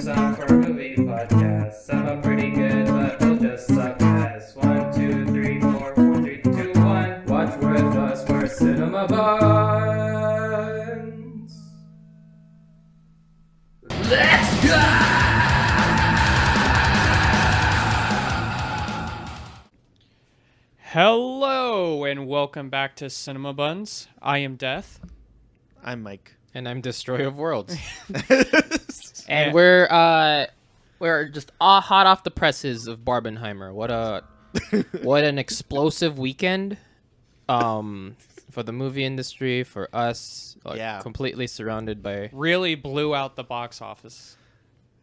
song for a movie podcast. Some are pretty good, but we'll just suck ass. 1, 2, 3, 4, 4, 3, 2, 1. Watch with us for Cinema Buns. Let's go! Hello and welcome back to Cinema Buns. I am Death. I'm Mike. And I'm Destroyer of Worlds. And we're just hot off the presses of Barbenheimer. What an explosive weekend for the movie industry, for us. Yeah. Completely surrounded by really blew out the box office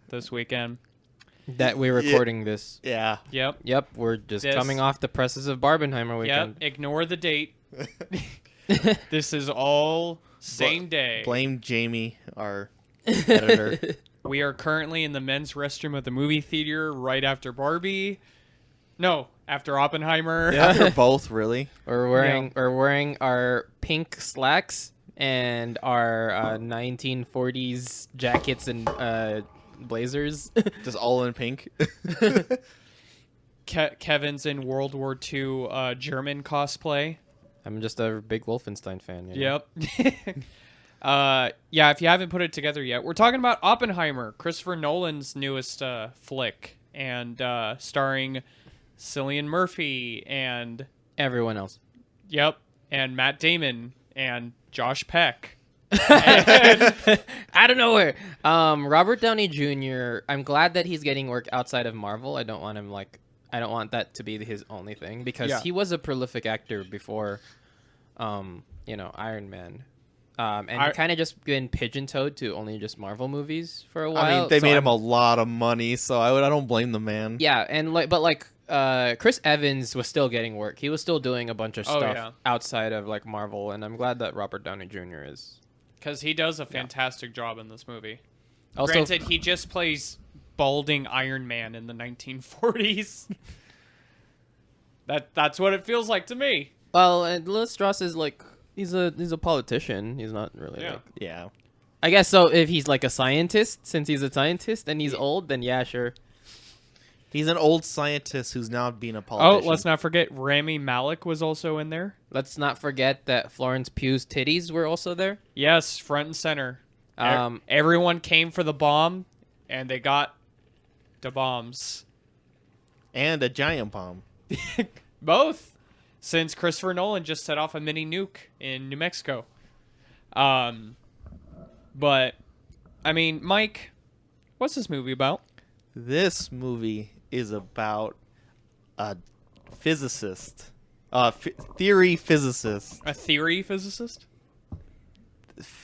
this weekend. that we're recording this. Yeah. Yep. Yep, we're just coming off the presses of Barbenheimer weekend. Yep. Ignore the date. This is all same day. Blame Jamie, our editor. We are currently in the men's restroom of the movie theater right after Barbie. No, after Oppenheimer. Yeah, they're both really. We're wearing our pink slacks and our 1940s jackets and blazers. Just all in pink. Kevin's in World War II German cosplay. I'm just a big Wolfenstein fan. You know? Yep. Yeah, if you haven't put it together yet, we're talking about Oppenheimer, Christopher Nolan's newest flick, and starring Cillian Murphy and Everyone else. yep, and Matt Damon and Josh Peck. Out of nowhere. Robert Downey Jr. I'm glad that he's getting work outside of Marvel. I don't want that to be his only thing because he was a prolific actor before, Iron Man. And kind of just been pigeon-toed to only just Marvel movies for a while. I mean, they made him a lot of money, so I don't blame the man. Yeah, and Chris Evans was still getting work. He was still doing a bunch of stuff outside of Marvel, and I'm glad that Robert Downey Jr. is. Because he does a fantastic job in this movie. Also, Granted, he just plays balding Iron Man in the 1940s. That's what it feels like to me. Well, and Louis Strauss is he's a politician. He's not really Yeah. I guess so. If he's a scientist, since he's a scientist and he's old, then yeah, sure. He's an old scientist who's now being a politician. Oh, let's not forget Rami Malek was also in there. Let's not forget that Florence Pugh's titties were also there. Yes, front and center. Everyone came for the bomb, and they got the bombs. And a giant bomb. Both, since Christopher Nolan just set off a mini nuke in New Mexico. But, I mean, Mike, what's this movie about? This movie is about a physicist. Theory physicist. A theory physicist?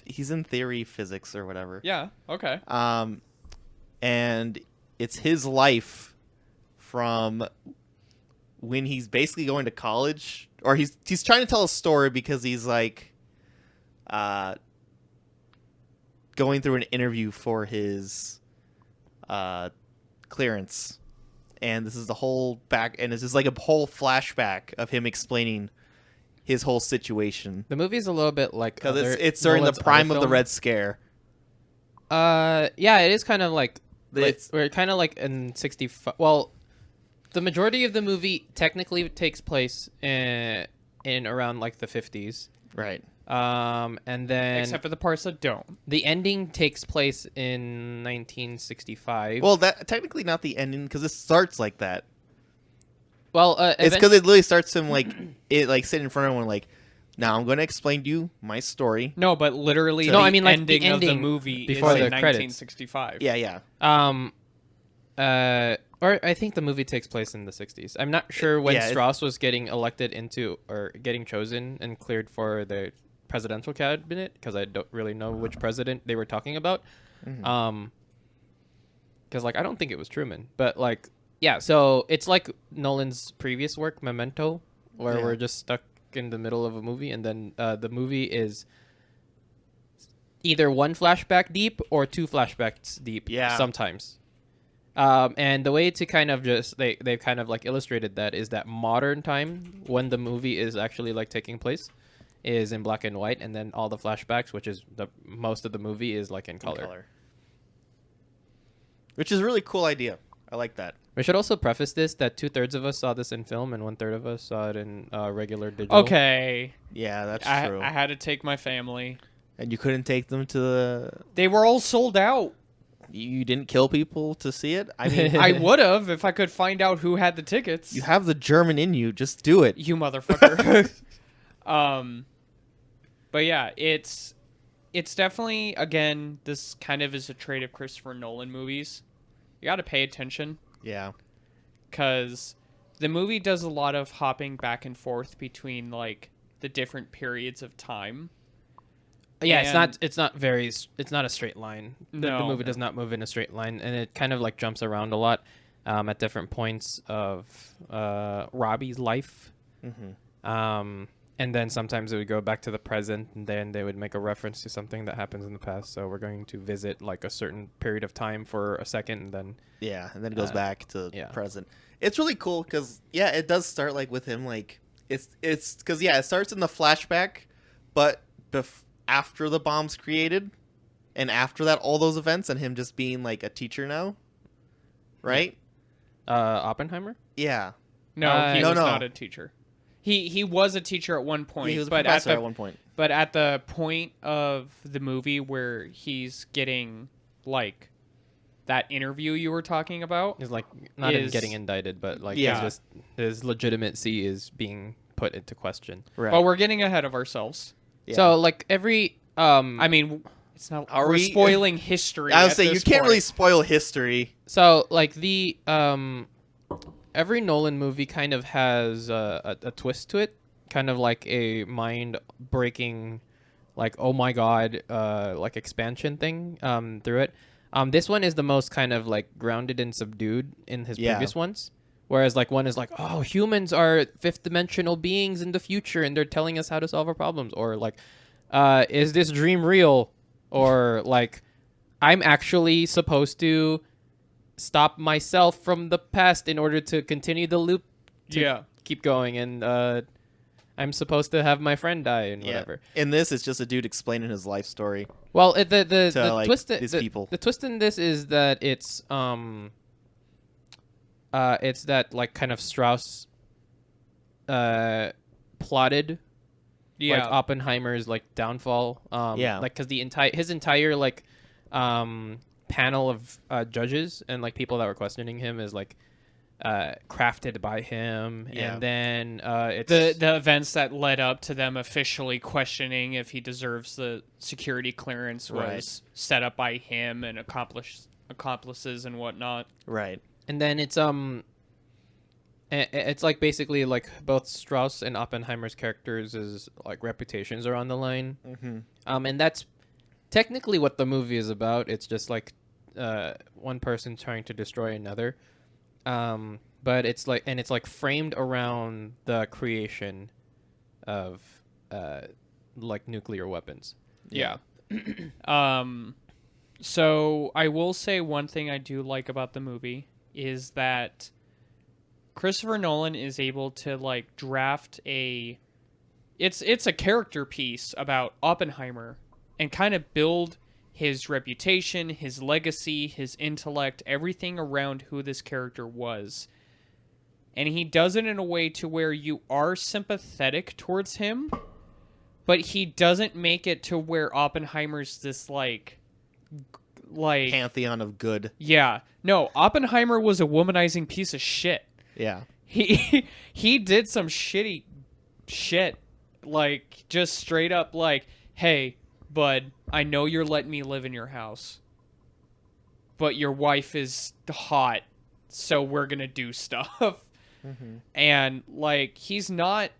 He's in theory physics or whatever. Yeah, okay. And it's his life from when he's basically going to college, or he's trying to tell a story because he's going through an interview for his clearance, and this is the whole back, and it's just a whole flashback of him explaining his whole situation. The movie's a little bit because it's during Nolan's the prime other of the film. Red Scare. Yeah, it is kind of We're kind of in 65. Well, the majority of the movie technically takes place in around the 50s. Right. And then Except for the parts that don't. the ending takes place in 1965. Well, that technically not the ending because it starts like that. Well, It's because it literally starts him sitting in front of everyone now I'm going to explain to you my story. No, but literally No, the I mean, ending, the of the ending movie before is the in credits. 1965. Yeah. Or I think the movie takes place in the 60s. I'm not sure when Yeah, Strauss was getting elected into or getting chosen and cleared for the presidential cabinet because I don't really know which president they were talking about. Mm-hmm. Because I don't think it was Truman, but yeah. So it's like Nolan's previous work, Memento, where we're just stuck in the middle of a movie, and then the movie is either one flashback deep or two flashbacks deep. Yeah. Sometimes. And the way to kind of they've kind of illustrated that is that modern time when the movie is actually taking place is in black and white, and then all the flashbacks, which is the most of the movie, is like in color. which is a really cool idea. I like that. We should also preface this that 2/3 of us saw this in film and 1/3 of us saw it in regular digital. Okay. Yeah, that's true. I had to take my family. And you couldn't take them to the... They were all sold out. You didn't kill people to see it? I mean, I would have if I could find out who had the tickets. you have the German in you. Just do it. You motherfucker. But yeah, it's definitely, again, this kind of is a trait of Christopher Nolan movies. You got to pay attention. Yeah. Because the movie does a lot of hopping back and forth between, like, the different periods of time. Yeah, And- it's not a straight line. The No. movie does not move in a straight line, and it kind of like jumps around a lot at different points of Robbie's life. Mm-hmm. And then sometimes it would go back to the present, and then they would make a reference to something that happens in the past. So we're going to visit like a certain period of time for a second, and then Yeah, and then it goes back to yeah. present. It's really cool because, yeah, it does start, like, with him, like, it's because, yeah, it starts in the flashback, but after the bomb's created, and after that, all those events, and him just being, like, a teacher now, right? Oppenheimer. Yeah. No, he No, was no. not a teacher. He was a teacher at one point, He was a but professor at one point. But at the point of the movie where he's getting, like, that interview you were talking about, He's like not in Is- getting indicted, but like Yeah. he's just his legitimacy is being put into question. Right. but we're getting ahead of ourselves. Yeah. So like every I mean, it's not. Are we're we- spoiling history. I would at say you this can't point. really spoil history. So like the every Nolan movie kind of has a twist to it, kind of like a mind breaking, like oh my god, like expansion thing through it. This one is the most kind of like grounded and subdued in his Yeah. previous ones. Whereas like one is like, oh, humans are fifth dimensional beings in the future and they're telling us how to solve our problems, or like, is this dream real, or like, I'm actually supposed to stop myself from the past in order to continue the loop to Yeah. keep going, and I'm supposed to have my friend die and whatever. In this, it's just a dude explaining his life story. Well, the like, twist these people. the twist in this is that it's that like kind of Strauss plotted Yeah. like Oppenheimer's like downfall. Yeah. Like because his entire like panel of judges and like people that were questioning him is like crafted by him, Yeah. and then it's the events that led up to them officially questioning if he deserves the security clearance was Right. set up by him and accomplices and whatnot. Right. and then it's like basically like both Strauss and Oppenheimer's characters is like reputations are on the line. Mm-hmm. And that's technically what the movie is about. It's just like one person trying to destroy another. But it's like framed around the creation of like nuclear weapons. Yeah. So I will say one thing I do like about the movie is that Christopher Nolan is able to like draft it's a character piece about Oppenheimer and kind of build his reputation, his legacy, his intellect, everything around who this character was. And he does it in a way to where you are sympathetic towards him, but he doesn't make it to where Oppenheimer's this like Pantheon of good. yeah. No, Oppenheimer was a womanizing piece of shit. Yeah. He did some shitty shit. Like just straight up like, "Hey, bud, I know you're letting me live in your house, but your wife is hot, so we're going to do stuff." Mm-hmm. And like he's not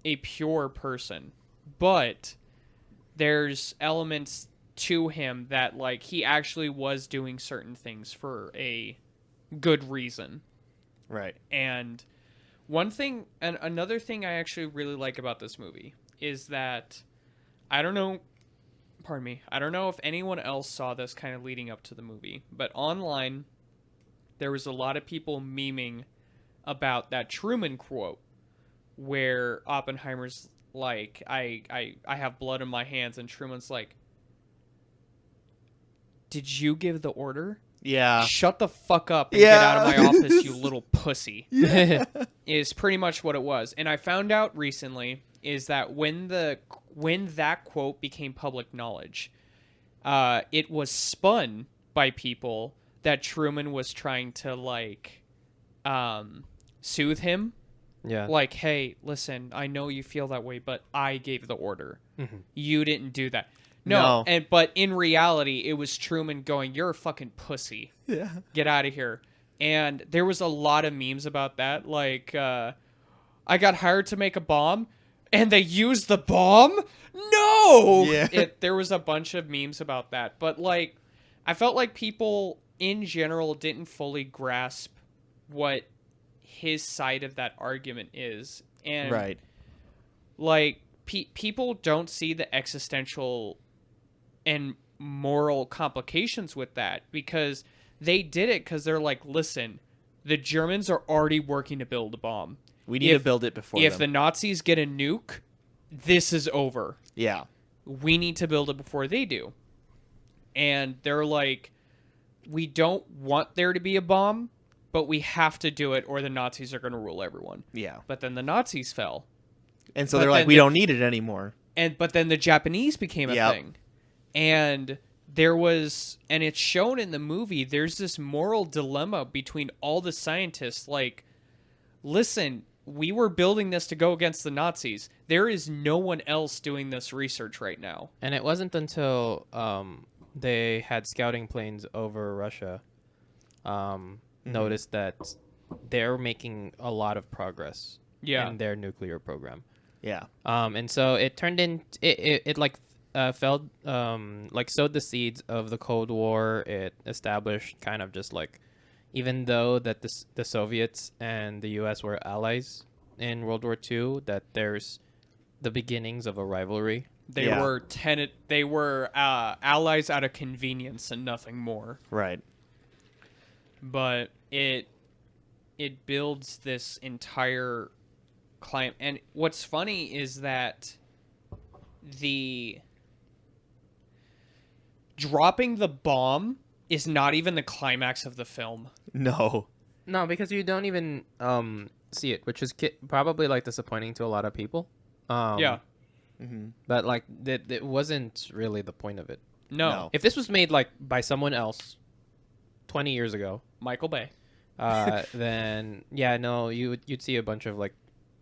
a pure person, but there's elements to him that like he actually was doing certain things for a good reason. Right. And one thing and another thing I actually really like about this movie is that I don't know if anyone else saw this kind of leading up to the movie, but online there was a lot of people memeing about that Truman quote where Oppenheimer's like, I have blood in my hands, and Truman's like, did you give the order? Yeah. Shut the fuck up and get out of Yeah. my office, you little pussy. Is pretty much what it was. And I found out recently is that when that quote became public knowledge, it was spun by people that Truman was trying to like soothe him. Yeah. Like, hey, listen, I know you feel that way, but I gave the order. You didn't do that. No. But in reality, it was Truman going, "You're a fucking pussy. Yeah. Get out of here." And there was a lot of memes about that. Like, I got hired to make a bomb, and they used the bomb? No! Yeah. There was a bunch of memes about that. But, like, I felt like people in general didn't fully grasp what his side of that argument is. And, Right. like, people don't see the existential and moral complications with that, because they did it because they're like, listen, the Germans are already working to build a bomb. We need to build it before If them. the Nazis get a nuke, this is over. Yeah. We need to build it before they do. And they're like, we don't want there to be a bomb, but we have to do it or the Nazis are going to rule everyone. Yeah. But then the Nazis fell. And so But they're like, then we don't need it anymore. But then the Japanese became a Yep. thing. And there was, and it's shown in the movie, there's this moral dilemma between all the scientists. Like, listen, we were building this to go against the Nazis. There is no one else doing this research right now. And it wasn't until they had scouting planes over Russia noticed that they're making a lot of progress in their nuclear program. Yeah. And so it turned in it like felt like sowed the seeds of the Cold War. It established kind of just like, even though that the Soviets and the U.S. were allies in World War II, that there's the beginnings of a rivalry. They were allies out of convenience and nothing more. Right. But it builds this entire climate. And what's funny is that the dropping the bomb is not even the climax of the film. No. No, because you don't even see it, which is probably like disappointing to a lot of people. Yeah. Mm-hmm. But like it wasn't really the point of it. No. If this was made like by someone else 20 years ago, Michael Bay. then yeah, no, you'd see a bunch of like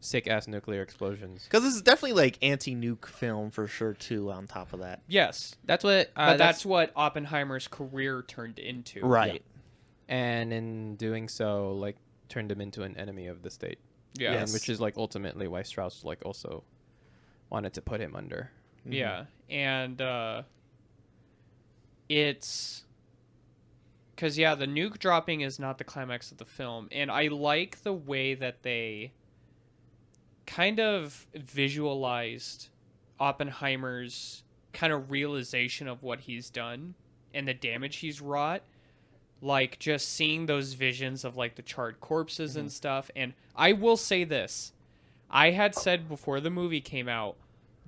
sick ass nuclear explosions. Because this is definitely like anti-nuke film for sure too. On top of that, Yes. That's what. But that's what Oppenheimer's career turned into. right? And in doing so, like turned him into an enemy of the state. Yeah. Yes. And which is like ultimately why Strauss like also wanted to put him under. Yeah. And it's because, yeah, the nuke dropping is not the climax of the film. And I like the way that they kind of visualized Oppenheimer's kind of realization of what he's done and the damage he's wrought. Like, just seeing those visions of, like, the charred corpses and stuff. And I will say this. I had said before the movie came out,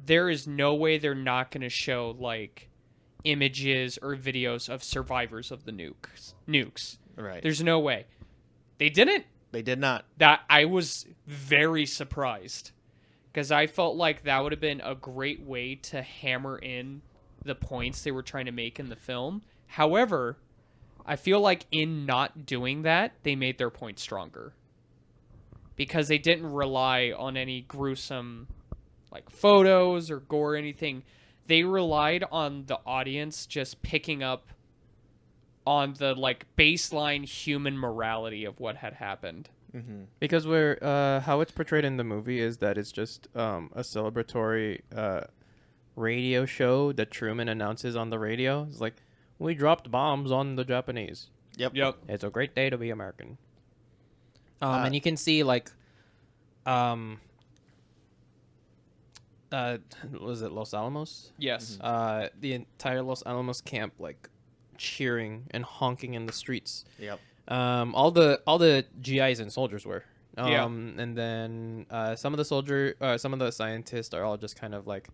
there is no way they're not going to show, like, images or videos of survivors of the nukes. Right. There's no way. They didn't. They did not. That I was very surprised, because I felt like that would have been a great way to hammer in the points they were trying to make in the film. However, I feel like in not doing that, they made their point stronger, because they didn't rely on any gruesome like photos or gore or anything. They relied on the audience just picking up on the like baseline human morality of what had happened. Mm-hmm. Because we're how it's portrayed in the movie is that it's just a celebratory radio show that Truman announces on the radio. It's like, we dropped bombs on the Japanese. Yep. It's a great day to be American. And you can see like was it Los Alamos? Yes. The entire Los Alamos camp like cheering and honking in the streets. Yep. All the GIs and soldiers were. Yeah. And then some of the scientists are all just kind of like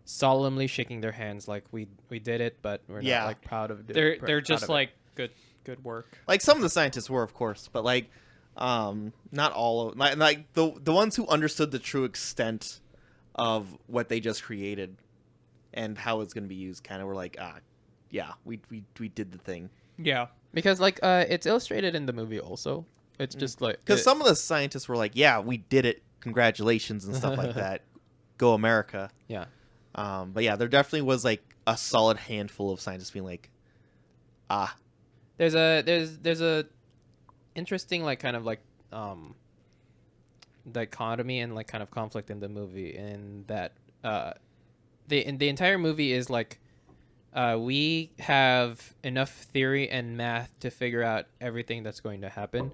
solemnly shaking their hands, like we did it, but we're not like proud of it. They're just like, good good work. Like some of the scientists were, of course, but like not all of like the ones who understood the true extent of what they just created and how it's going to be used kind of were like, yeah, we did the thing. Yeah. Because like it's illustrated in the movie also. It's just like Because some of the scientists were like, yeah, we did it, congratulations and stuff like that, go America. yeah. But yeah, there definitely was like a solid handful of scientists being like, There's a interesting like kind of like dichotomy and like kind of conflict in the movie in that the entire movie is like we have enough theory and math to figure out everything that's going to happen,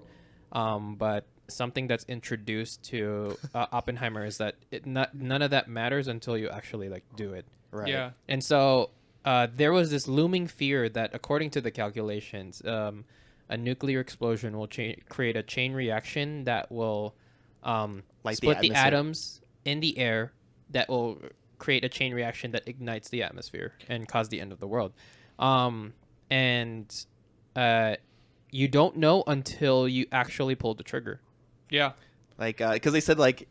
but something that's introduced to Oppenheimer is that none of that matters until you actually like do it. right. Yeah. And so there was this looming fear that, according to the calculations, a nuclear explosion will create a chain reaction that will Like split the atmosphere. atoms in the air that will create a chain reaction that ignites the atmosphere and cause the end of the world. And you don't know until you actually pull the trigger. Yeah. Like, because they said like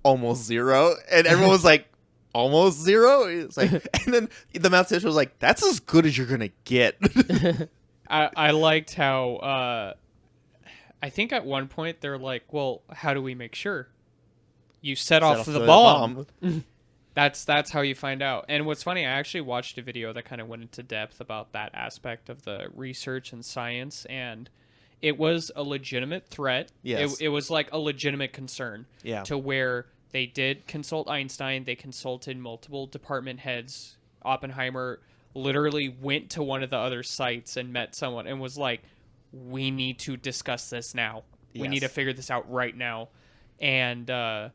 almost zero, and everyone was like, almost zero. It's like, and then the mathematician was like, that's as good as you're gonna get. I liked how I think at one point they're like, well, how do we make sure? You set off the bomb. That's how you find out. And what's funny, I actually watched a video that kind of went into depth about that aspect of the research and science, and it was a legitimate threat. Yes. It was like a legitimate concern. Yeah. To where they did consult Einstein, they consulted multiple department heads. Oppenheimer literally went to one of the other sites and met someone and was like, we need to discuss this now. We need to Yes. figure this out right now. And the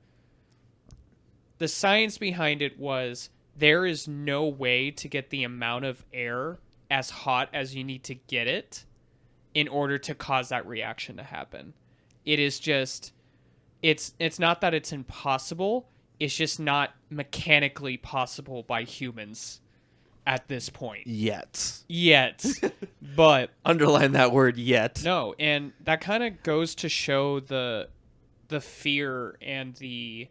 science behind it was there is no way to get the amount of air as hot as you need to get it in order to cause that reaction to happen. It is just, it's not that it's impossible, it's just not mechanically possible by humans at this point. Yet. But Underline that word yet. no, and that kind of goes to show the fear and the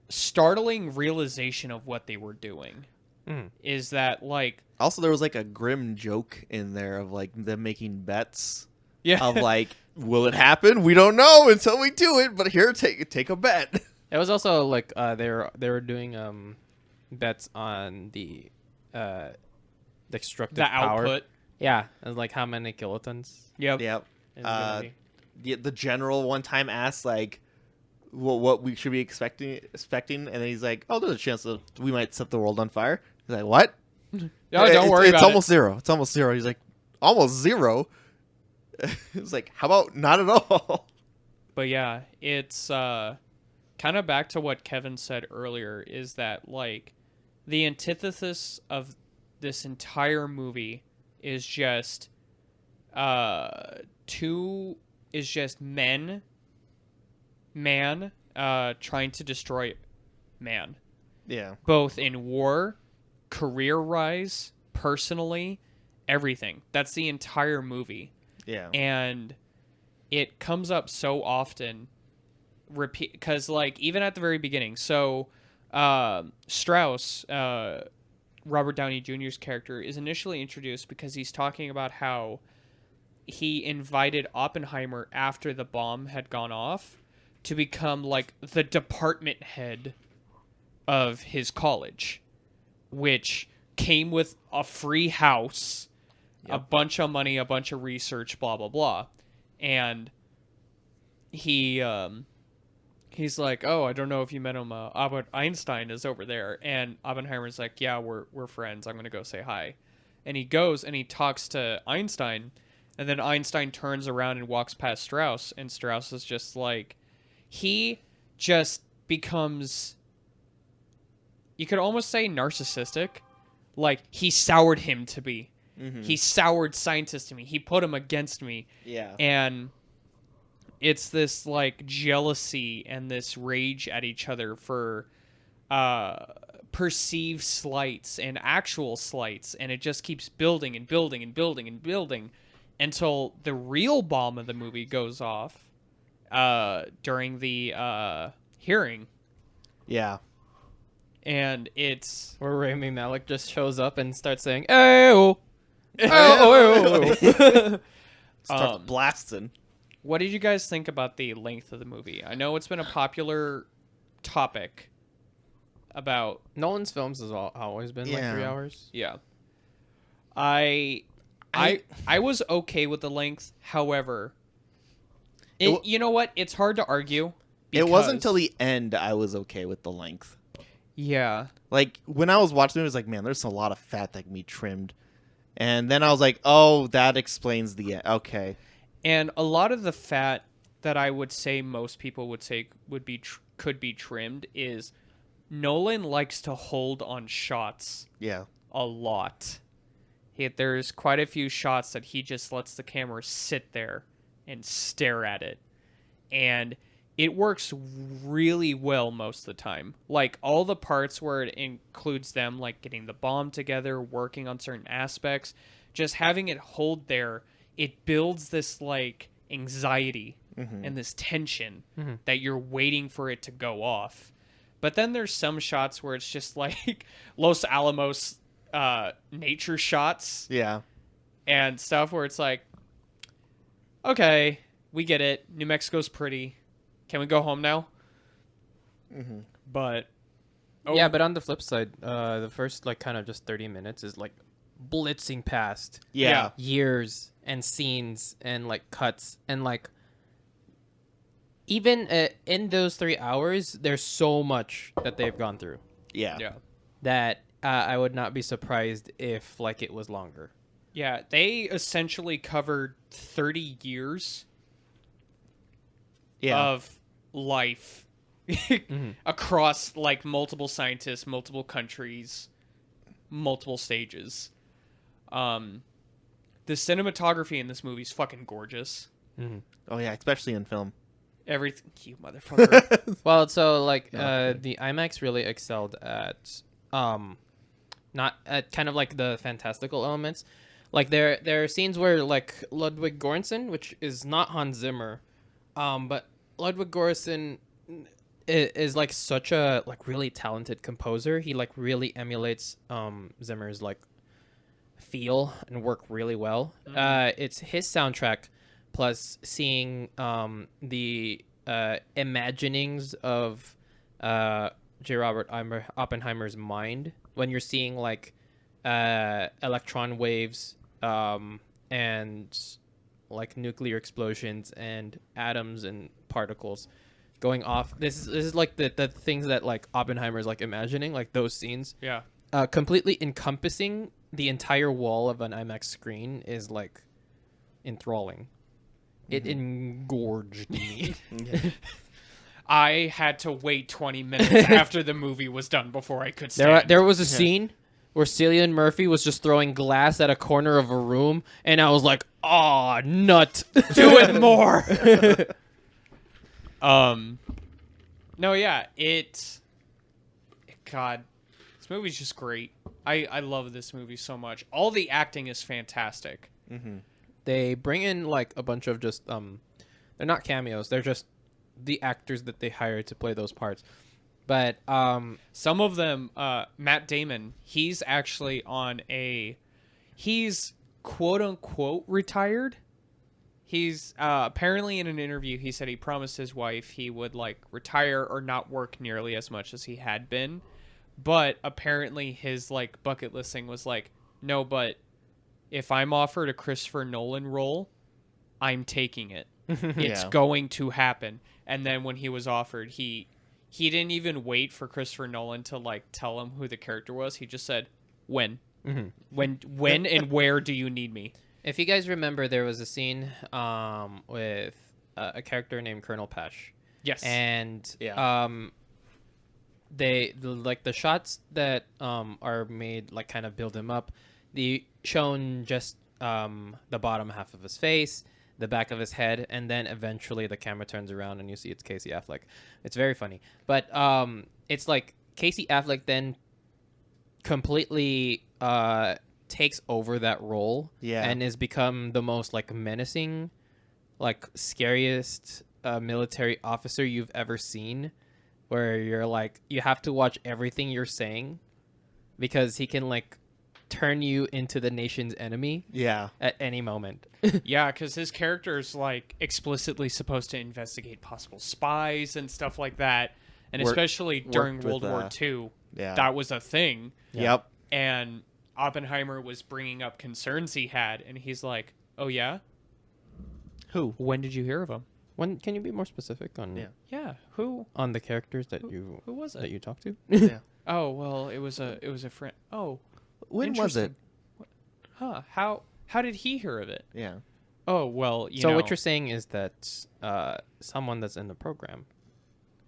startling realization of what they were doing. Is that like Also, there was like a grim joke in there of like them making bets yeah of like, will it happen? We don't know until we do it. But here, take a bet. It was also like they were doing bets on the destructive the power. output. Yeah, it was like how many kilotons. Yep. Yep. It's gonna be. The general one time asked like, what we should be expecting, and then he's like, oh, there's a chance that we might set the world on fire. He's like, what? No, don't worry it's about almost zero. It's almost zero. He's like, almost zero. It's like, how about not at all? But yeah, it's kind of back to what Kevin said earlier, is that like the antithesis of this entire movie is just man trying to destroy man, Yeah. both in war, career rise, personally, everything. That's the entire movie. Yeah. And it comes up so often, because like even at the very beginning, so Strauss, Robert Downey Jr.'s character, is initially introduced because he's talking about how he invited Oppenheimer after the bomb had gone off to become like the department head of his college, which came with a free house, a bunch of money, a bunch of research, blah blah blah. And he's like, oh, I don't know if you met him. Albert Einstein is over there, and Oppenheimer's like, yeah, we're friends. I'm gonna go say hi. And he goes and he talks to Einstein, and then Einstein turns around and walks past Strauss, and Strauss is just like, he just becomes, you could almost say, narcissistic. Like, he soured him to be. Mm-hmm. He soured scientists to me. He put him against me. Yeah. And it's this like jealousy and this rage at each other for perceived slights and actual slights, and it just keeps building and building and building and building. until the real bomb of the movie goes off during the hearing. Yeah. And it's Where Rami Malek just shows up and starts saying, "Ayo, ayo." Starts blasting. What did you guys think about the length of the movie? I know it's been a popular topic about Nolan's films has always been like 3 Yeah. hours. yeah. I was okay with the length. However, you know what? It's hard to argue. It wasn't because- until the end I was okay with the length. Yeah. Like, when I was watching it, it was like, man, there's a lot of fat that can be trimmed. And then I was like, oh, that explains the end. Okay. And a lot of the fat that I would say most people would say could be trimmed is Nolan likes to hold on shots Yeah. a lot. There's quite a few shots that he just lets the camera sit there and stare at it. And it works really well most of the time. Like, all the parts where it includes them, like, getting the bomb together, working on certain aspects, just having it hold there, it builds this, like, anxiety and this tension that you're waiting for it to go off. But then there's some shots where it's just, like, Los Alamos nature shots Yeah. and stuff where it's like, okay, we get it. New Mexico's pretty. Can we go home now? But Yeah, but on the flip side, the first like kind of just 30 minutes is like blitzing past Yeah. years and scenes and like cuts and like even in those 3 hours, there's so much that they've gone through Yeah. yeah. that I would not be surprised if like it was longer. Yeah, they essentially covered 30 years Yeah. of life across like multiple scientists, multiple countries, multiple stages. The cinematography in this movie is fucking gorgeous. Oh, yeah, especially in film. Everything, you motherfucker. Well, so like Okay. the IMAX really excelled at not at kind of like the fantastical elements. Like there are scenes where like Ludwig Göransson, which is not Hans Zimmer, but Ludwig Göransson is like such a like really talented composer. He like really emulates Zimmer's like feel and work really well. It's his soundtrack plus seeing the imaginings of J. Robert Oppenheimer's mind when you're seeing like electron waves and like nuclear explosions and atoms and particles going off. This is like the things that like Oppenheimer is like imagining, like those scenes. Yeah. Completely encompassing the entire wall of an IMAX screen is like enthralling. It engorged me. I had to wait 20 minutes after the movie was done before I could stand. There was a scene where Cillian Murphy was just throwing glass at a corner of a room, and I was like, "Aw, nut! Do it more!" No, yeah, God, this movie's just great. I love this movie so much. All the acting is fantastic. They bring in like a bunch of just they're not cameos. They're just the actors that they hired to play those parts. But Some of them, Matt Damon, he's actually he's quote unquote retired. He's apparently in an interview, he said he promised his wife he would like retire or not work nearly as much as he had been. But apparently his like bucket list thing was like, no, but if I'm offered a Christopher Nolan role, I'm taking it. It's Yeah. going to happen. And then when he was offered, he didn't even wait for Christopher Nolan to like tell him who the character was. He just said, when? When and where do you need me? if you guys remember, there was a scene with a character named Colonel Pesh. Yes. And Yeah. like the shots that are made like kind of build him up. The shown just the bottom half of his face, the back of his head, and then eventually the camera turns around and you see it's Casey Affleck. It's very funny, but it's like Casey Affleck then completely takes over that role. Yeah. And has become the most like menacing, like scariest military officer you've ever seen, where you're like you have to watch everything you're saying because he can like turn you into the nation's enemy Yeah. at any moment. Yeah, because his character is like explicitly supposed to investigate possible spies and stuff like that, and especially during worked World with, War II, Yeah. that was a thing. Yep. And Oppenheimer was bringing up concerns he had, and he's like, "Oh yeah, Who? when did you hear of him? When can you be more specific on Yeah. Yeah, who on the characters that who was that it? you talk to? Yeah. Oh well, it was a friend. Oh, When was it? interesting. Huh? How did he hear of it? Yeah. Oh well, you So know. what you're saying is that someone that's in the program,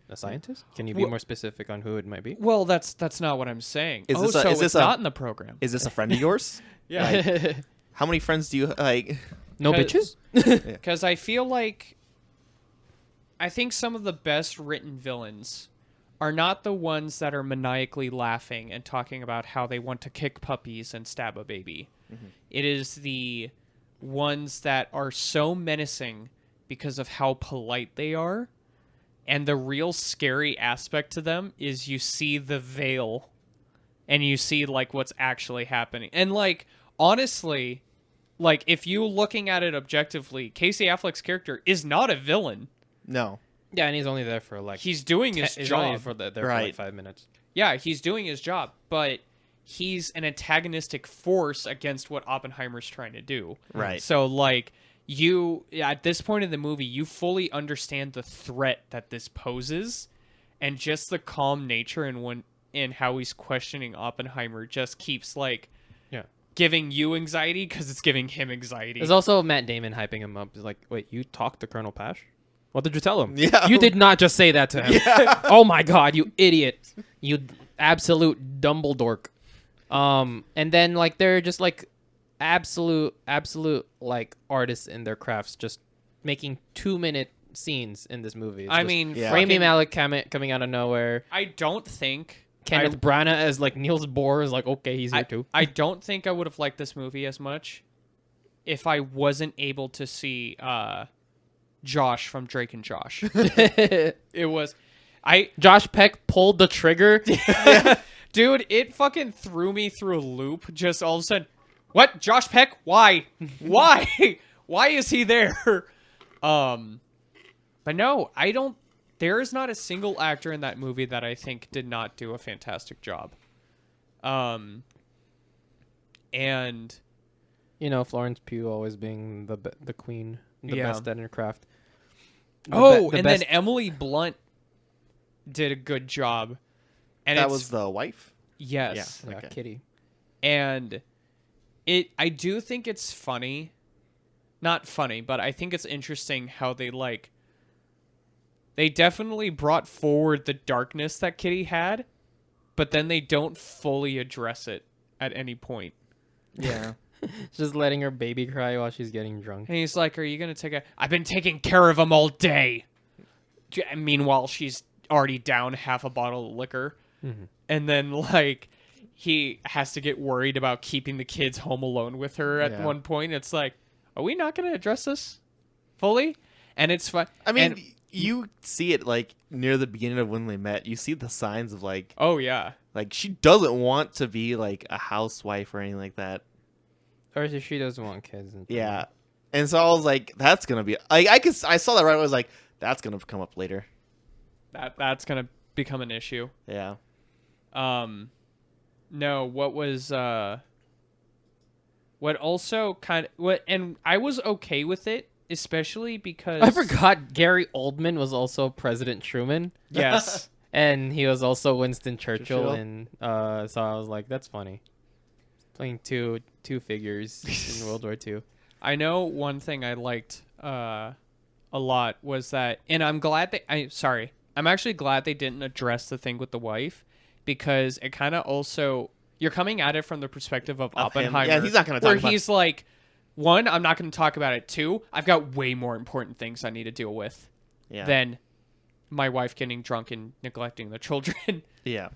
a scientist? Can you be Well- more specific on who it might be? Well, that's not what I'm saying. Is oh, this a- so is this it's a- not in the program. Is this a friend of yours? Yeah, How many friends do you like? No 'Cause- bitches? because I feel like I think some of the best written villains are not the ones that are maniacally laughing and talking about how they want to kick puppies and stab a baby. It is the ones that are so menacing because of how polite they are. And the real scary aspect to them is you see the veil and you see like what's actually happening. And like honestly, like if you looking at it objectively, Casey Affleck's character is not a villain. No. Yeah, and he's only there for like He's doing his he's only job. for there for like Right. 5 minutes. Yeah, he's doing his job, but he's an antagonistic force against what Oppenheimer's trying to do. Right. So like you at this point in the movie, you fully understand the threat that this poses, and just the calm nature and how he's questioning Oppenheimer just keeps like giving you anxiety because it's giving him anxiety. There's also Matt Damon hyping him up. He's like, "Wait, you talked to Colonel Pash? What did you tell him? Yeah. You did not just say that to him. Oh my god, you idiot! You absolute Dumbledore." And then like they're just like absolute like artists in their crafts, just making 2-minute scenes in this movie. It's I just mean, Yeah. Rami fucking- Malek coming out of nowhere. I don't think Kenneth Branagh as like Niels Bohr is like, okay, he's here too. I don't think I would have liked this movie as much if I wasn't able to see Josh from Drake and Josh. It was Josh Peck pulled the trigger. dude, it fucking threw me through a loop. Just all of a sudden, what? Josh Peck? Why? Why? Why is he there? But no, I don't. There is not a single actor in that movie that I think did not do a fantastic job. And You know, Florence Pugh always being the queen, the Yeah. best at her craft. then Emily Blunt did a good job. And That it's, was the wife. yes. Yeah. yeah, Okay. Kitty. And I do think it's funny. Not funny, but I think it's interesting how they definitely brought forward the darkness that Kitty had, but then they don't fully address it at any point. Yeah. Just letting her baby cry while she's getting drunk. And he's like, "Are you gonna take a? I've been taking care of him all day." Meanwhile, she's already down half a bottle of liquor, and then like he has to get worried about keeping the kids home alone with her at Yeah. one point. It's like, are we not gonna address this fully? And it's fun. I mean, and- you see it like near the beginning of when they met. You see the signs of like oh yeah, she doesn't want to be like a housewife or anything like that. Or if she doesn't want kids. And Yeah. And so I was like, that's gonna be I saw that right away. I was like, that's gonna come up later. that's gonna become an issue. Yeah. No, what was what also kind of what, and I was okay with it, especially because I forgot Gary Oldman was also President Truman, Yes. and he was also Winston Churchill, Churchill. and so I was like, that's funny. Playing two figures in World War II. I know one thing I liked a lot was that, and I'm actually glad they didn't address the thing with the wife, because it kind of also, you're coming at it from the perspective of Of him. Oppenheimer. Yeah, he's not gonna talk where about- he's like, one, I'm not going to talk about it. Two, I've got way more important things I need to deal with Yeah. than my wife getting drunk and neglecting the children. Yeah.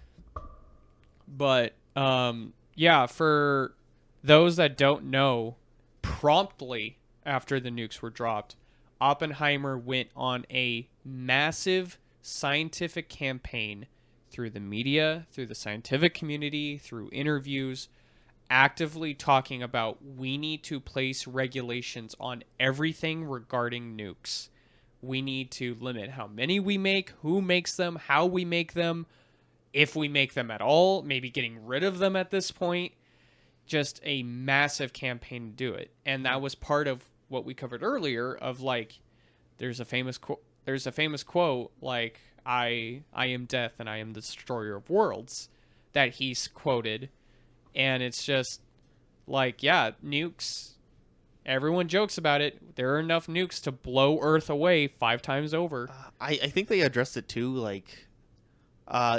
But yeah, for those that don't know, promptly after the nukes were dropped, Oppenheimer went on a massive scientific campaign through the media, through the scientific community, through interviews, actively talking about we need to place regulations on everything regarding nukes. We need to limit how many we make, who makes them, how we make them, if we make them at all, maybe getting rid of them at this point. Just a massive campaign to do it. And that was part of what we covered earlier of like, there's a famous quote like, I am death and I am the destroyer of worlds, that he's quoted. And it's just like, yeah, nukes, everyone jokes about it. There are enough nukes to blow Earth away 5 times over. I think they addressed it too. Like,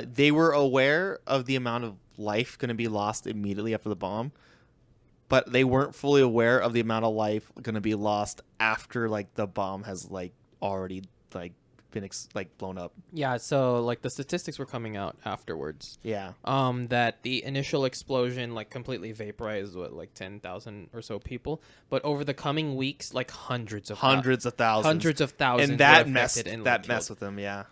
they were aware of the amount of life going to be lost immediately after the bomb, but they weren't fully aware of the amount of life going to be lost after like the bomb has like already like been blown up. Yeah, so like the statistics were coming out afterwards. Yeah. That the initial explosion like completely vaporized like 10,000 or so people, but over the coming weeks, like hundreds of thousands, and that were messed affected and, that like, messed killed. with them. Yeah.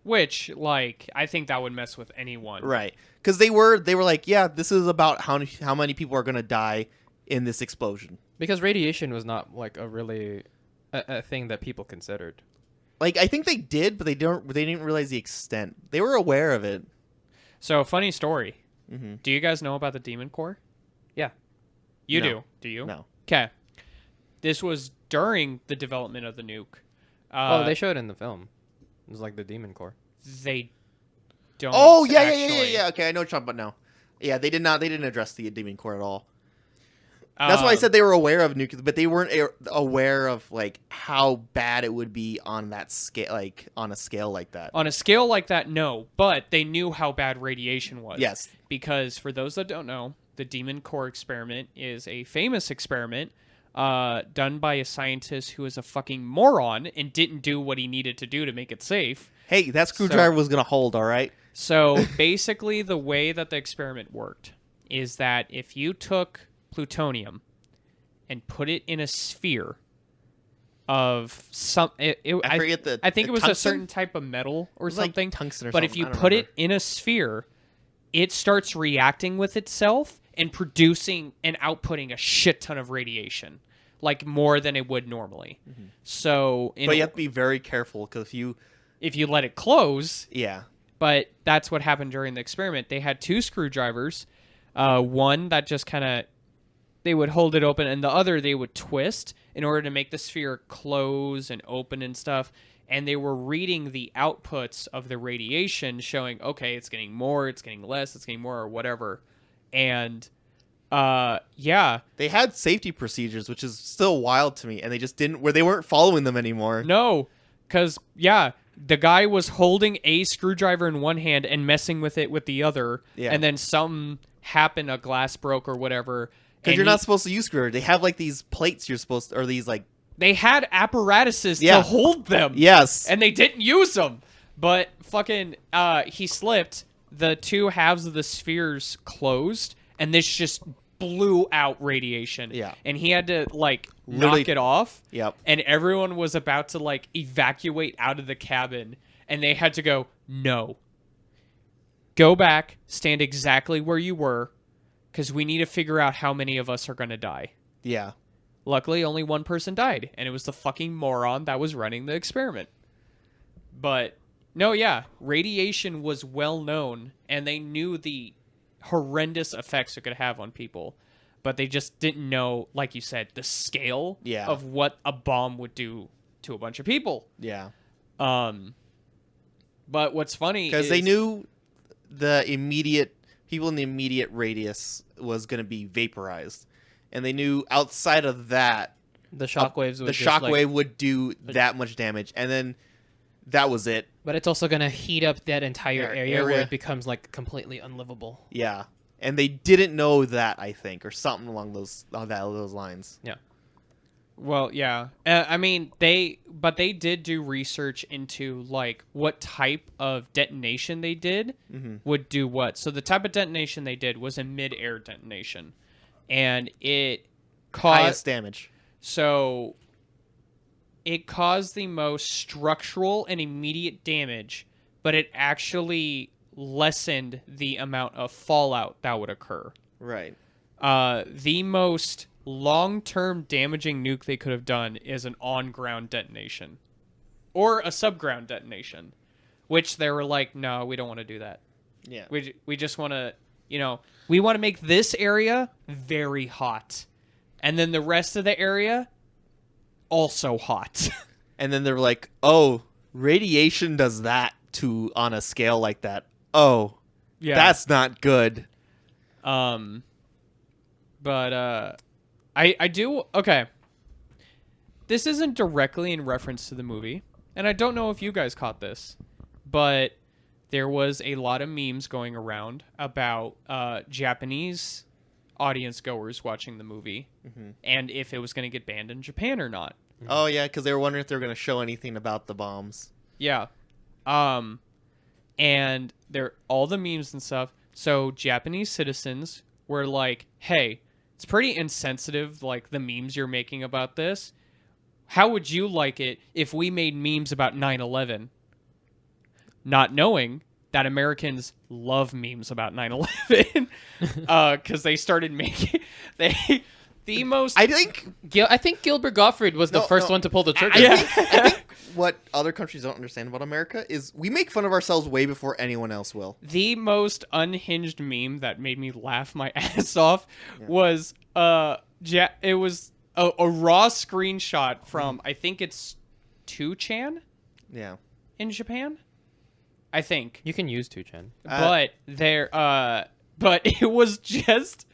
Which, like, I think that would mess with anyone. Right. Because they were like, yeah, this is about how many people are going to die in this explosion. Because radiation was not like a really a thing that people considered. Like, I think they did, but they didn't realize the extent. They were aware of it. So, funny story. Mm-hmm. Do you guys know about the Demon Core? Yeah. You No. do. Do you? No. Okay. This was during the development of the nuke. They showed it in the film. It was like the Demon Core. They don't. Oh, yeah. actually. Okay, I know what you're talking about now. Yeah, they didn't address the Demon Core at all. That's why I said they were aware of nuclear, but they weren't aware of like how bad it would be on that scale, like on a scale like that. On a scale like that, no. But they knew how bad radiation was. Yes. Because for those that don't know, the Demon Core experiment is a famous experiment done by a scientist who is a fucking moron and didn't do what he needed to do to make it safe. Hey, that screwdriver was gonna hold, all right. So basically, the way that the experiment worked is that if you took plutonium and put it in a sphere of some, I think it was tungsten? a certain type of metal or It was like something. tungsten or but if something, you I don't put remember. it in a sphere, it starts reacting with itself and producing and outputting a shit ton of radiation, like more than it would normally. Mm-hmm. So, But you have to be very careful because if you let it close, yeah. but that's what happened during the experiment. They had 2 screwdrivers, one that just kind of, they would hold it open, and the other they would twist in order to make the sphere close and open and stuff. And they were reading the outputs of the radiation, showing, okay, it's getting more, it's getting less, it's getting more, or whatever. And yeah, They had safety procedures, which is still wild to me, and they just they weren't following them anymore. no, because yeah, the guy was holding a screwdriver in one hand and messing with it with the other, Yeah. and then something happened, a glass broke or whatever. Because and you're not supposed to use screwdrivers. They have like these plates you're supposed to, or these like. They had apparatuses Yeah. to hold them. Yes. And they didn't use them. But fucking, he slipped. The 2 halves of the spheres closed, and this just blew out radiation. Yeah. And he had to, like, Literally- knock it off. Yep. And everyone was about to, like, evacuate out of the cabin. And they had to go, no. Go back, stand exactly where you were, because we need to figure out how many of us are going to die. Yeah. Luckily, only one person died, and it was the fucking moron that was running the experiment. But, no, yeah, radiation was well known, and they knew the horrendous effects it could have on people. But they just didn't know, like you said, the scale Yeah. of what a bomb would do to a bunch of people. Yeah. But what's funny Because is... they knew the immediate people in the immediate radius was going to be vaporized, and they knew outside of that, The shockwaves would the just, like- shockwave would do that much damage, and then that was it. But it's also gonna heat up that entire area where area. it becomes like completely unlivable. Yeah, and they didn't know that, I think, or something along those lines. Yeah. Well, yeah. I mean, they did do research into, like, what type of detonation they did would do what. So the type of detonation they did was a mid-air detonation. and it caused Highest damage. so it caused the most structural and immediate damage, but it actually lessened the amount of fallout that would occur. Right. The most long-term damaging nuke they could have done is an on-ground detonation or a sub-ground detonation, which they were like, no, we don't want to do that. Yeah. We just want to, we want to make this area very hot, and then the rest of the area also hot. And then they're like, oh, radiation does that on a scale like that. Oh, Yeah. that's not good. But I do okay. This isn't directly in reference to the movie, and I don't know if you guys caught this, but there was a lot of memes going around about Japanese audience goers watching the movie and if it was going to get banned in Japan or not. Oh, yeah, because they were wondering if they were going to show anything about the bombs. Yeah. And they're all the memes and stuff. So Japanese citizens were like, hey, it's pretty insensitive, like the memes you're making about this. How would you like it if we made memes about 9/11? Not knowing that Americans love memes about 9/11 because they started making the most. I think I think Gilbert Gottfried was the first one to pull the trigger. I think what other countries don't understand about America is we make fun of ourselves way before anyone else will. The most unhinged meme that made me laugh my ass off was it was a raw screenshot from I think it's 2chan Yeah. in Japan. I think. You can use 2chan. But it was just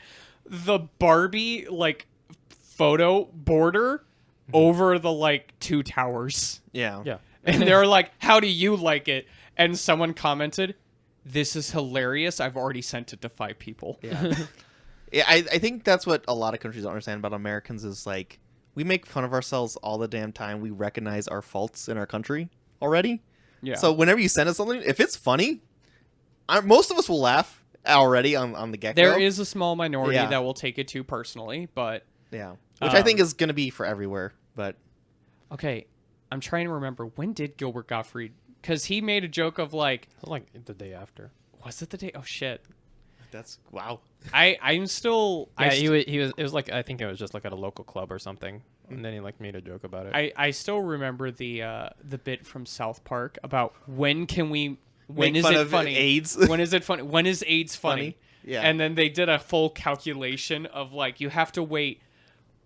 the Barbie like photo border over the like two towers. Yeah. Yeah. And they were like, how do you like it? And someone commented, this is hilarious. I've already sent it to 5 people. Yeah. Yeah, I think that's what a lot of countries don't understand about Americans is like we make fun of ourselves all the damn time. We recognize our faults in our country already. Yeah. So whenever you send us something, if it's funny, most of us will laugh already on the get-go. There is a small minority Yeah. that will take it too personally, but Yeah. Which I think is going to be for everywhere, but okay, I'm trying to remember, when did Gilbert Gottfried, because he made a joke of like, Like the day after. was it the day? Oh shit. that's wow. I'm still Yeah, I he st- was. It was like I think it was just like at a local club or something, and then he like made a joke about it. I still remember the bit from South Park about when Make is fun it of funny? AIDS. When is it funny? When is AIDS funny? Yeah. And then they did a full calculation of like you have to wait.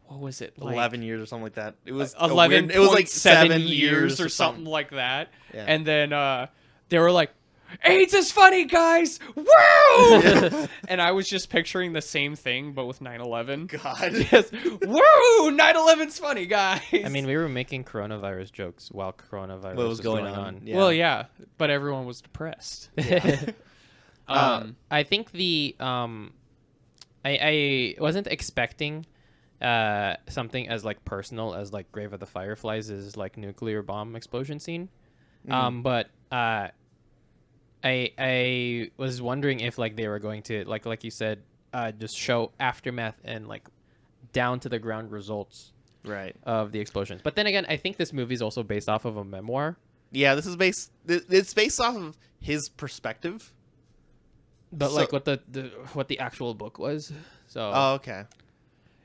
What was it? Like 11 years or something like that. It was 11. It was like 7 7 years or something like that. Yeah. And then they were like, AIDS is funny, guys! Woo! And I was just picturing the same thing, but with 9/11. God. Yes. Woo! 9/11's funny, guys! I mean, we were making coronavirus jokes while coronavirus What was going on? Yeah. Well, yeah, but everyone was depressed. I think I wasn't expecting something as like personal as like Grave of the Fireflies' like nuclear bomb explosion scene. But I was wondering if like they were going to like you said just show aftermath and like down to the ground results Right. of the explosions. But then again, I think this movie is also based off of a memoir. Yeah, this is it's based off of his perspective. But So- like what the actual book was. So Oh, okay.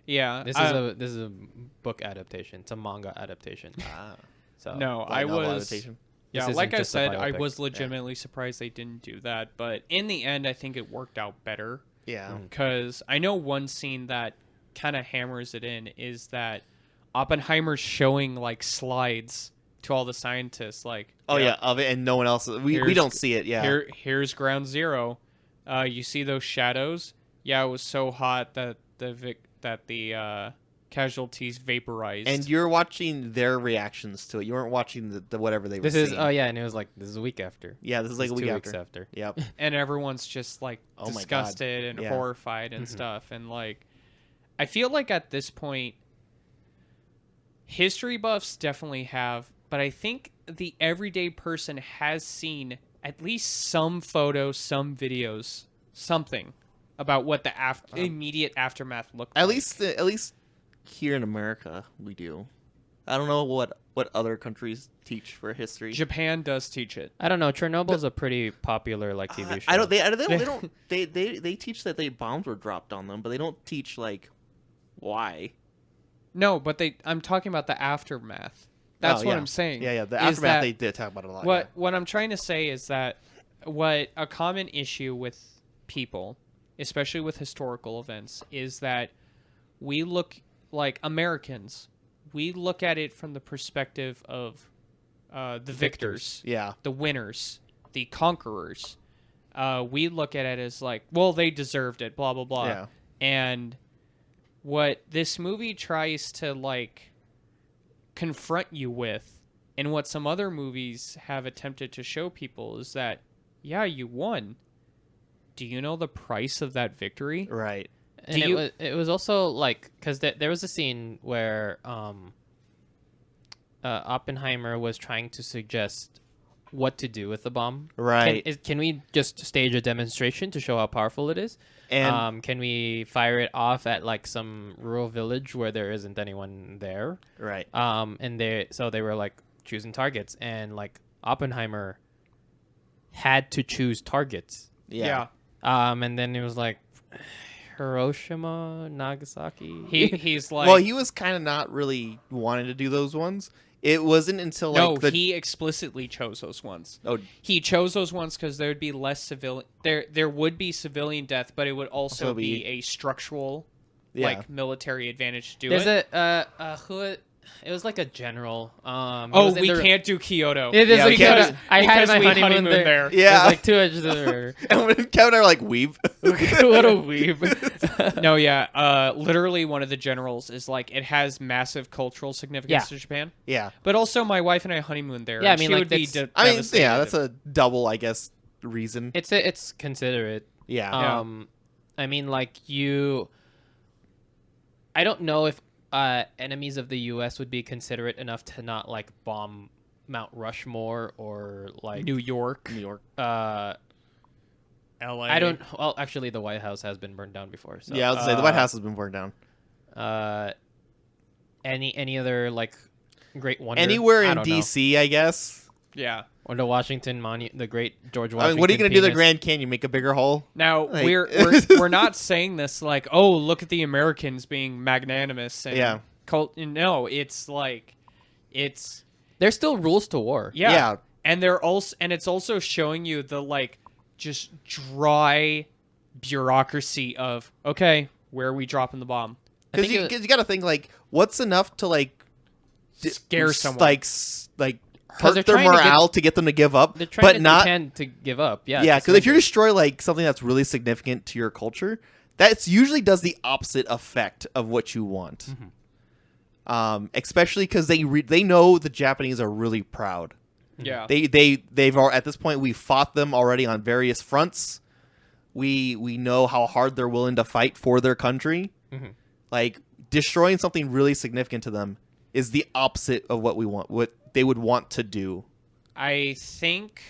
Yeah. this is a book adaptation. It's a manga adaptation. So No, Light I novel was. adaptation. Yeah, This like isn't I just a said, I biopic. was legitimately surprised they didn't do that. But in the end, I think it worked out better. Yeah. Because I know one scene that kind of hammers it in is that Oppenheimer's showing like slides to all the scientists, like, Oh yeah, of it, and no one else. We Here's- don't see it. Yeah. here's ground zero. You see those shadows? Yeah, it was so hot that the casualties vaporized. And you're watching their reactions to it. You weren't watching the whatever they were this is seeing. and it was like this is a week after. Yeah, this is like This a week 2 after. weeks after. Yep. And everyone's just like Oh my God. disgusted and Yeah. horrified and stuff. And like, I feel like at this point, history buffs definitely have, but I think the everyday person has seen at least some photos, some videos, something about what the immediate aftermath looked At like. least here in America, we do. I don't know what other countries teach for history. Japan does teach it. I don't know. Chernobyl's a pretty popular like TV show. They teach that bombs were dropped on them, but they don't teach like why. No, but I'm talking about the aftermath. That's what I'm saying. Yeah, the is aftermath that they did talk about it a lot. What I'm trying to say is that what a common issue with people, especially with historical events, is that we look like Americans. We look at it from the perspective of the victors, the winners, the conquerors. We look at it as like, well, they deserved it, blah, blah, blah. Yeah. And what this movie tries to like confront you with, and what some other movies have attempted to show people, is that, yeah, you won. Do you know the price of that victory? Right. And it was also like, because there was a scene where Oppenheimer was trying to suggest what to do with the bomb. Right. Can we just stage a demonstration to show how powerful it is? And can we fire it off at like some rural village where there isn't anyone there? right. And they were like choosing targets, and like Oppenheimer had to choose targets. Yeah. And then it was like Hiroshima, Nagasaki. He's like, Well, he was kind of not really wanting to do those ones. It wasn't until like he explicitly chose those ones. Oh, He chose those ones because there would be less civilian. There would be civilian death, but it would also be a structural, like military advantage to do There's it. it was like a general. We can't do Kyoto. It is Yeah, like we can't- Kyoto. I had because my we honeymoon honeymooned there. there. Yeah. It was like 2 edges there. and when Kevin and I are like weeb. What a weeb. No, yeah. Literally, one of the generals is like, it has massive cultural significance to Japan. Yeah. But also, my wife and I honeymooned there. Yeah, I and mean, she like, would be that's- I mean, devastated. yeah, that's a double, I guess, reason. It's considerate. Yeah. I mean, like I don't know if enemies of the U.S. would be considerate enough to not like bomb Mount Rushmore or like New York, New York. L.A. I don't. Well, actually, the White House has been burned down before. So, Yeah, I was gonna say the White House has been burned down. Any other like great wonder? Anywhere I in don't know. D.C., I guess. Yeah. Or the Washington Monument, the great George I Washington. mean, what are you gonna do to the penis. Grand Canyon? Make a bigger hole? Now Like- we're not saying this like, oh, look at the Americans being magnanimous and Yeah. No, it's like, it's There's still rules to war. yeah. And it's also showing you the like just dry bureaucracy of, okay, where are we dropping the bomb? Because you got to think like, what's enough to like Scare someone. like they're hurt their trying to morale to get them to give up, They're trying but to not pretend to give up. Yeah. yeah. to Because if you surrender. destroy like something that's really significant to your culture, that usually does the opposite effect of what you want. Especially because they know the Japanese are really proud. Yeah. They've at this point we fought them already on various fronts. We know how hard they're willing to fight for their country. Like destroying something really significant to them is the opposite of what we want. What they would want to do. I think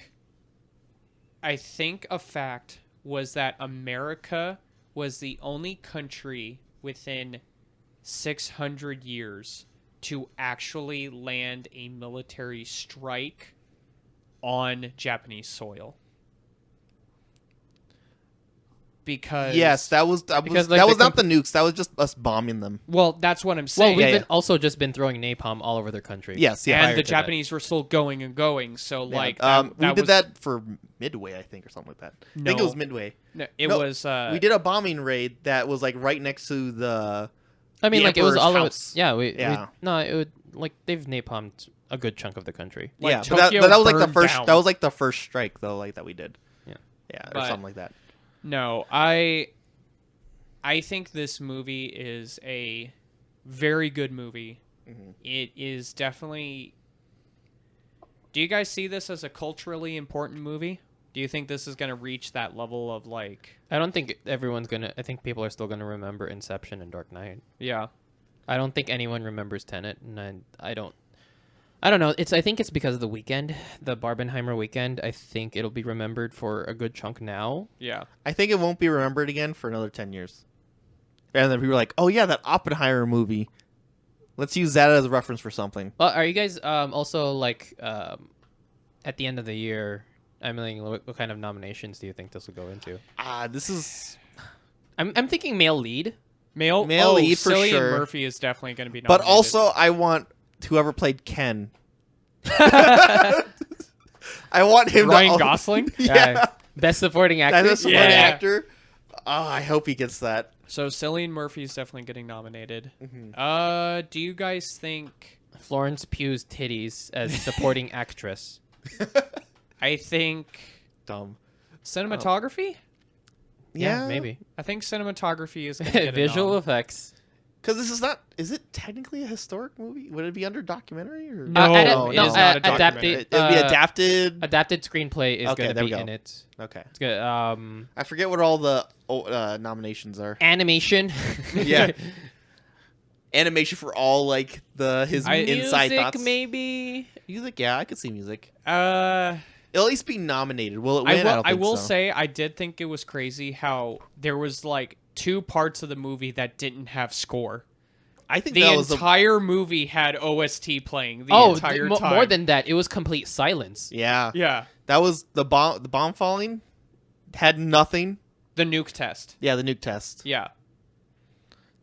a fact was that America was the only country within 600 years to actually land a military strike on Japanese soil. Because Yes, that was Because, like, that the was not the nukes. That was just us bombing them. well, that's what I'm Well, saying. we've Yeah, also just been throwing napalm all over the country. Yes, yeah. and prior the to that. Japanese were still going and going. So Yeah, like we did was, that for Midway, I think, or something like that. I think it No. was Midway. No, it No, was we did a bombing raid that was like right next to the. I mean, the like it was Emperor's all house. over. Yeah, Yeah. no, it would like they've napalmed a good chunk of the country. Like, Yeah, but Tokyo that was like the burned first. down. That was like the first strike though, like that we did. Yeah. Yeah, or But- something like that. No, I think this movie is a very good movie. Mhm. It is definitely. Do you guys see this as a culturally important movie? Do you think this is going to reach that level of like? I don't think everyone's gonna. I think people are still gonna remember Inception and Dark Knight. Yeah. I don't think anyone remembers Tenet, and I don't. I don't know. I think it's because of the weekend, the Barbenheimer weekend. I think it'll be remembered for a good chunk now. Yeah. I think it won't be remembered again for another 10 years. And then people are like, oh yeah, that Oppenheimer movie. Let's use that as a reference for something. Well, are you guys also like at the end of the year? I mean, what kind of nominations do you think this will go into? This is... I'm thinking male lead. Male lead for Cillian sure. Murphy is definitely going to be nominated. But also, I want whoever played Ken. I want him Ryan to... Gosling. Yeah. Best supporting actor. That's a supporting Yeah. actor. Oh, I hope he gets that. So Cillian Murphy is definitely getting nominated. Mhm. Do you guys think? Florence Pugh's titties as supporting actress. I think Dumb. cinematography. Yeah, maybe. I think cinematography is going to get a Visual nom. effects. Because this is not... Is it technically a historic movie? Would it be under documentary? Or... No, no, it no, is not a documentary. adapted. It would be adapted... Adapted screenplay is Okay, going to there we be go. in it. Okay. It's good. I forget what all the nominations are. Animation. Yeah. Animation for all, like, his inside Music, thoughts. maybe. Music, yeah, I could see music. Uh, It'll at least be nominated. Will it win? I don't will think so. say I did think it was crazy how there was like 2 parts of the movie that didn't have score. I think The that was entire movie had OST playing the Oh, entire time. more than that, it was complete silence. Yeah. Yeah, That was the bomb. The bomb falling had nothing. the nuke test. Yeah, the nuke test. Yeah,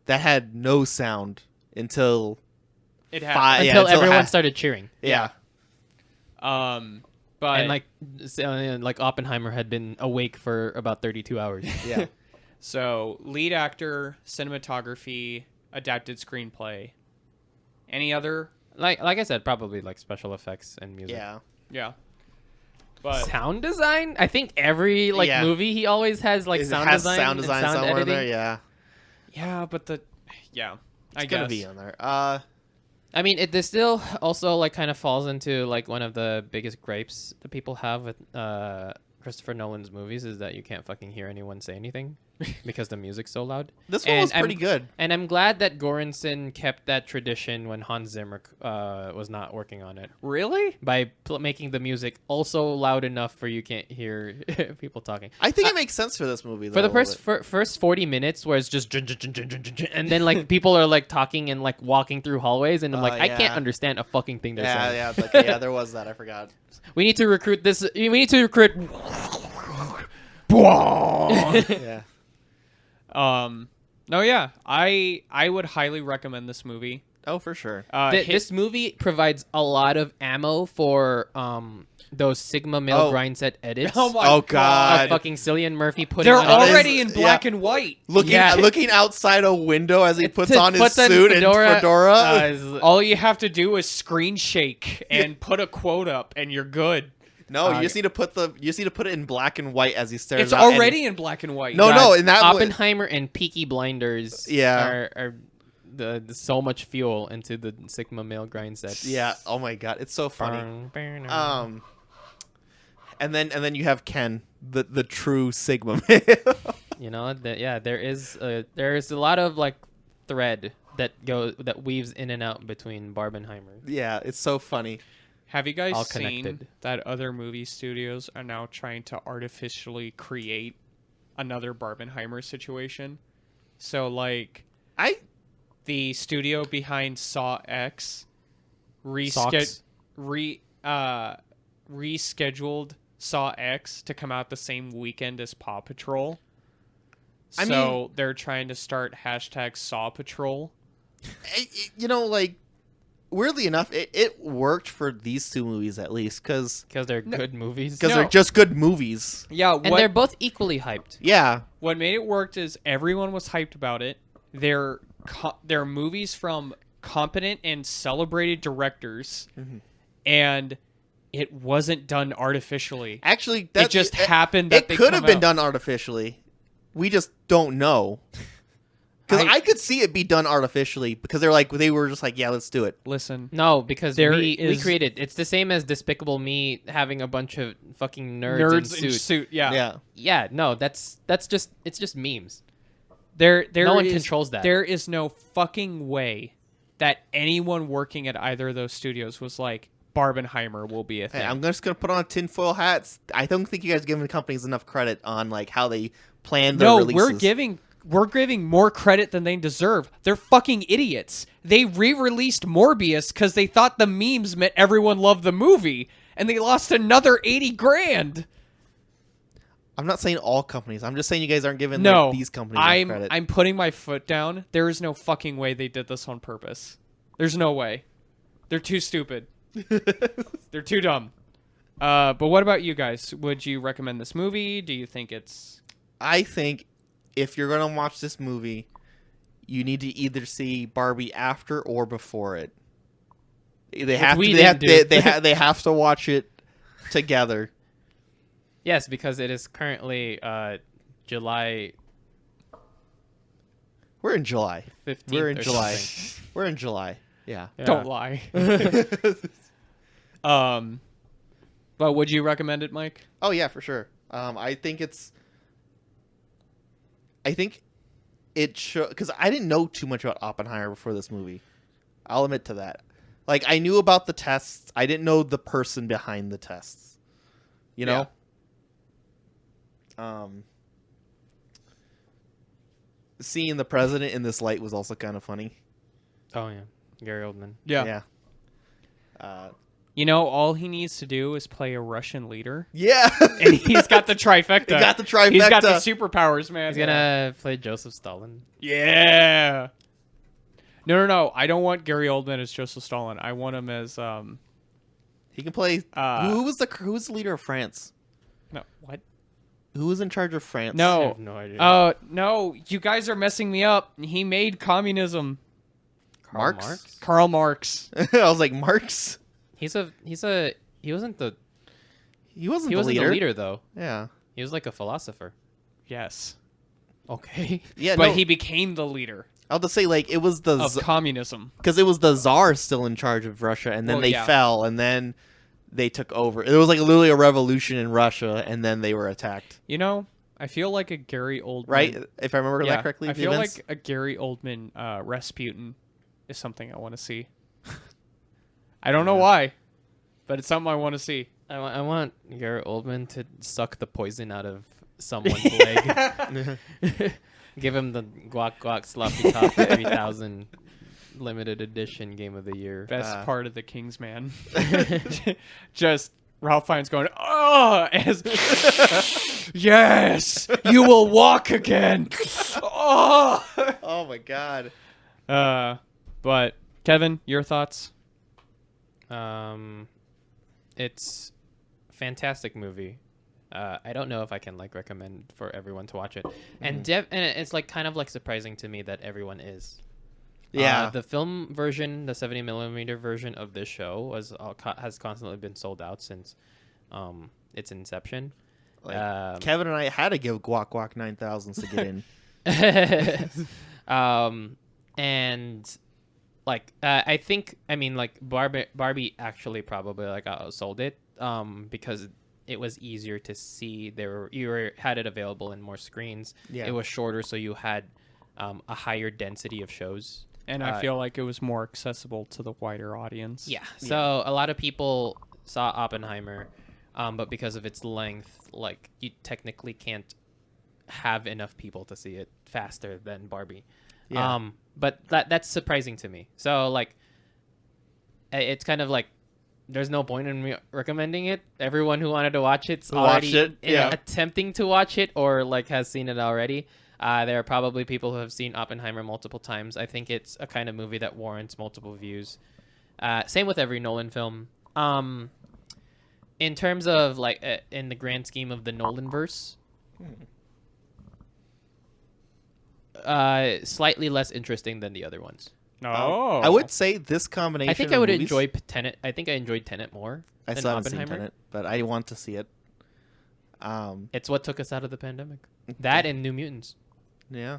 That had no sound until it five. happened. Yeah, Until until everyone ha- started cheering. Yeah. But And like Oppenheimer had been awake for about 32 hours. Yeah. so lead actor, cinematography, adapted screenplay. Any other? like I said, probably like special effects and music. Yeah. Yeah. But Sound design? I think every Yeah. movie he always has like It sound has design, sound and design sound somewhere in editing. there. Yeah. yeah, but I It's guess gonna be on there. I mean, this still also like kind of falls into like one of the biggest gripes that people have with Christopher Nolan's movies is that you can't fucking hear anyone say anything because the music's so loud. This one was pretty good. And I'm glad that Göransson kept that tradition when Hans Zimmer was not working on it really. by making the music also loud enough for you can't hear people talking. I think it makes sense for this movie. Though, For the a little bit. first 40 minutes where it's just and then like people are like talking and like walking through hallways and I'm like I yeah. can't understand a fucking thing they're saying. Yeah, yeah, okay, yeah. There was that. I forgot. We need to recruit this. We need to recruit. Yeah. No, yeah. I would highly recommend this movie. Oh, for sure. This movie provides a lot of ammo for those Sigma male Oh. grind set edits. Oh my Oh, God. Fucking Cillian Murphy putting They're on already in Yeah. black and white. Looking outside a window as he puts on his puts on suit and fedora. All you have to do is screen shake and put a quote up, and you're good. No, you just need to put it in black and white as he stares. It's out and- already in black and white. No, God, no, in that Oppenheimer and Peaky Blinders Yeah. are the so much fuel into the Sigma male grind set. Yeah. Oh my god, it's so funny. Um, And then you have Ken, the true Sigma male. you know, there is a lot of like thread that weaves in and out between Barbenheimer. Yeah, it's so funny. Have you guys All seen connected. that other movie studios are now trying to artificially create another Barbenheimer situation? So, like, the studio behind Saw X Socks? rescheduled Saw X to come out the same weekend as Paw Patrol. I So they're trying to start hashtag Saw Patrol. You know, like weirdly enough, it worked for these two movies at least because Because they're good movies. No. they're just good movies. Yeah, And they're both equally hyped. Yeah. what made it work is everyone was hyped about it. They're movies from competent and celebrated directors, and it wasn't done artificially. Actually, It just happened that it they could come have been out. done artificially. We just don't know. Because I could see it be done artificially because they were just like, yeah, let's do it. Listen, No, because There we is- created. It's the same as Despicable Me having a bunch of fucking nerds in nerds in suits. suit. Yeah, Yeah. Yeah, no, it's just memes. There No one is- controls that. There is no fucking way that anyone working at either of those studios was like, Barbenheimer will be a thing. Hey, I'm just gonna put on tinfoil hats. I don't think you guys are giving the companies enough credit on like how they plan their releases. We're giving more credit than they deserve. They're fucking idiots. They re-released Morbius because they thought the memes meant everyone loved the movie, and they lost another $80,000. I'm not saying all companies. I'm just saying you guys aren't giving like, these companies enough credit. I'm putting my foot down. There is no fucking way they did this on purpose. There's no way. They're too stupid. They're too dumb. But what about you guys? Would you recommend this movie? Do you think it's... I think if you're gonna watch this movie, you need to either see Barbie after or before it. They have to. They have to watch it together. Yes, because it is currently July. We're in July. 15th. We're in or July. something. We're in July. Yeah. Don't lie. But would you recommend it, Mike? Oh yeah, for sure. I think it should, because I didn't know too much about Oppenheimer before this movie. I'll admit to that. Like, I knew about the tests. I didn't know the person behind the tests. You know? Yeah. Seeing the president in this light was also kind of funny. Oh yeah, Gary Oldman. Yeah. You know, all he needs to do is play a Russian leader. Yeah. And he's got the trifecta. He got the trifecta. He's got the superpowers, man. He's gonna play Joseph Stalin. Yeah. No. I don't want Gary Oldman as Joseph Stalin. I want him as He can play. Who was the leader of France? No, what? Who was in charge of France? I No. have no idea. No, you guys are messing me up. He made communism. Marx? Karl Marx. I was like, Marx? He wasn't the the leader. though. Yeah. He was like a philosopher. Yes. Okay. Yeah, But no, he became the leader I'll just say, like, it was the of communism. because it was the Tsar still in charge of Russia, and then Well, they yeah. fell, and then they took over. It was like literally a revolution in Russia, and then they were attacked. You know, I feel like a Gary Oldman. Right? If I remember Yeah, that correctly, I the feel events? like a Gary Oldman Rasputin is something I want to see. I don't know why, but it's something I want to see. I want Gary Oldman to suck the poison out of someone's leg. Give him the guac guac sloppy top 3000 limited edition game of the year. Best part of the Kingsman. Just Ralph Fiennes going, oh, as yes, you will walk again. Oh. Oh my god. But Kevin, your thoughts? It's a fantastic movie. I don't know if I can like recommend for everyone to watch it, and and it's like kind of like surprising to me that everyone is. Yeah. The film version, the 70mm version of this show has constantly been sold out since its inception. Like, Kevin and I had to give Guac Guac 9000s to get in. And like I think like Barbie actually probably like outsold it because it was easier to see. Had it available in more screens. Yeah. It was shorter, so you had a higher density of shows. And I feel like it was more accessible to the wider audience. Yeah. So a lot of people saw Oppenheimer, but because of its length, like you technically can't have enough people to see it faster than Barbie. Yeah. But that's surprising to me. So like, it's kind of like there's no point in me recommending it. Everyone who wanted to watch it's already attempting to watch it or like has seen it already. There are probably people who have seen Oppenheimer multiple times. I think it's a kind of movie that warrants multiple views. Same with every Nolan film. In terms of like in the grand scheme of the Nolanverse, slightly less interesting than the other ones. Oh. I would say this combination. I think I would enjoy Tenet. I think I enjoyed Tenet more. I than still haven't seen Oppenheimer. Tenet, but I want to see it. It's what took us out of the pandemic. That and New Mutants. Yeah.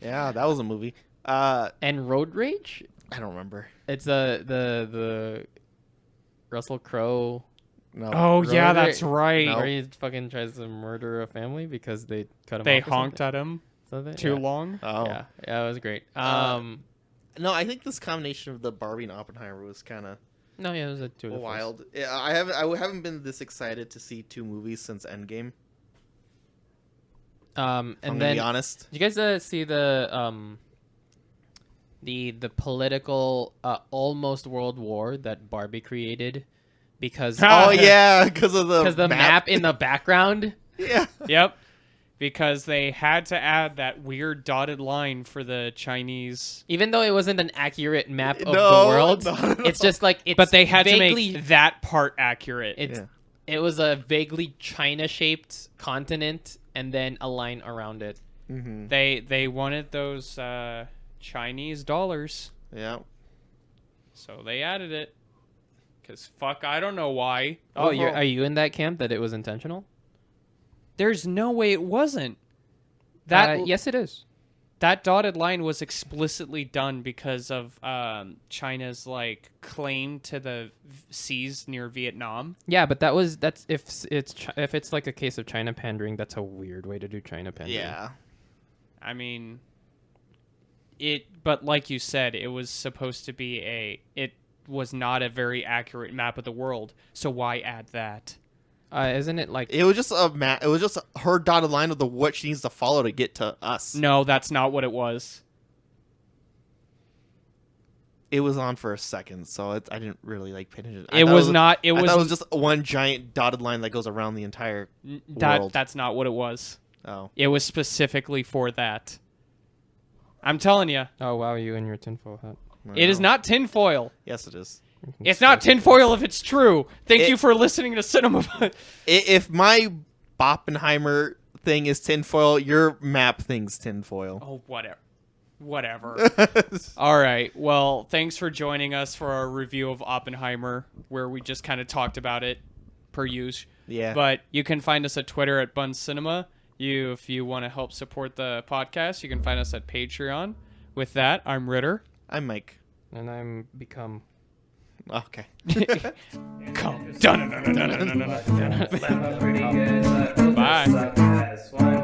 Yeah, that was a movie. And Road Rage. I don't remember. It's the Russell Crowe. No. Oh, yeah, Road that's Rage, right. Where he fucking tries to murder a family because they cut him They off. honked at him too long. Oh. Yeah, it was great. No, I think this combination of the Barbie and Oppenheimer was kind of No, yeah, it was a tour de force. wild. Yeah, I haven't been this excited to see 2 movies since Endgame. And I'm gonna then be honest. did you guys see the political almost world war that Barbie created because Oh yeah, because of the map in the background. Yeah. Yep. Because they had to add that weird dotted line for the Chinese. Even though it wasn't an accurate map of No, the world, no. it's just like it's But they had vaguely, to make that part accurate. it's Yeah. it was a vaguely China-shaped continent and then a line around it. Mm-hmm. They wanted those Chinese dollars, Yeah. so they added it. Cause fuck, I don't know why. Oh, are you in that camp that it was intentional? There's no way it wasn't. That Yes, it is. that dotted line was explicitly done because of China's like claim to the seas near Vietnam. Yeah, but that's if it's like a case of China pandering, that's a weird way to do China pandering. Yeah. I mean, but like you said, it was supposed to be it was not a very accurate map of the world. So why add that? Isn't it like It was just a map. It was just her dotted line of what she needs to follow to get to us. No, that's not what it was. It was on for a second, so I didn't really like pay attention. It was not. It I was thought it was just one giant dotted line that goes around the entire world. that's not what it was. Oh. It was specifically for that. I'm telling you, oh wow, you and your tinfoil hat. it is not tinfoil. Yes, it is. It's not tinfoil if it's true. Thank you for listening to Cinema. If my Oppenheimer thing is tinfoil, your map thing's tinfoil. Oh, whatever. All right. Well, thanks for joining us for our review of Oppenheimer, where we just kind of talked about it per use. Yeah. But you can find us at Twitter at Buns Cinema. If you want to help support the podcast, you can find us at Patreon. With that, I'm Ritter. I'm Mike. And I'm become. Okay. Come. Podcast, I'm a pretty good, but we'll just Bye. suck ass. 1,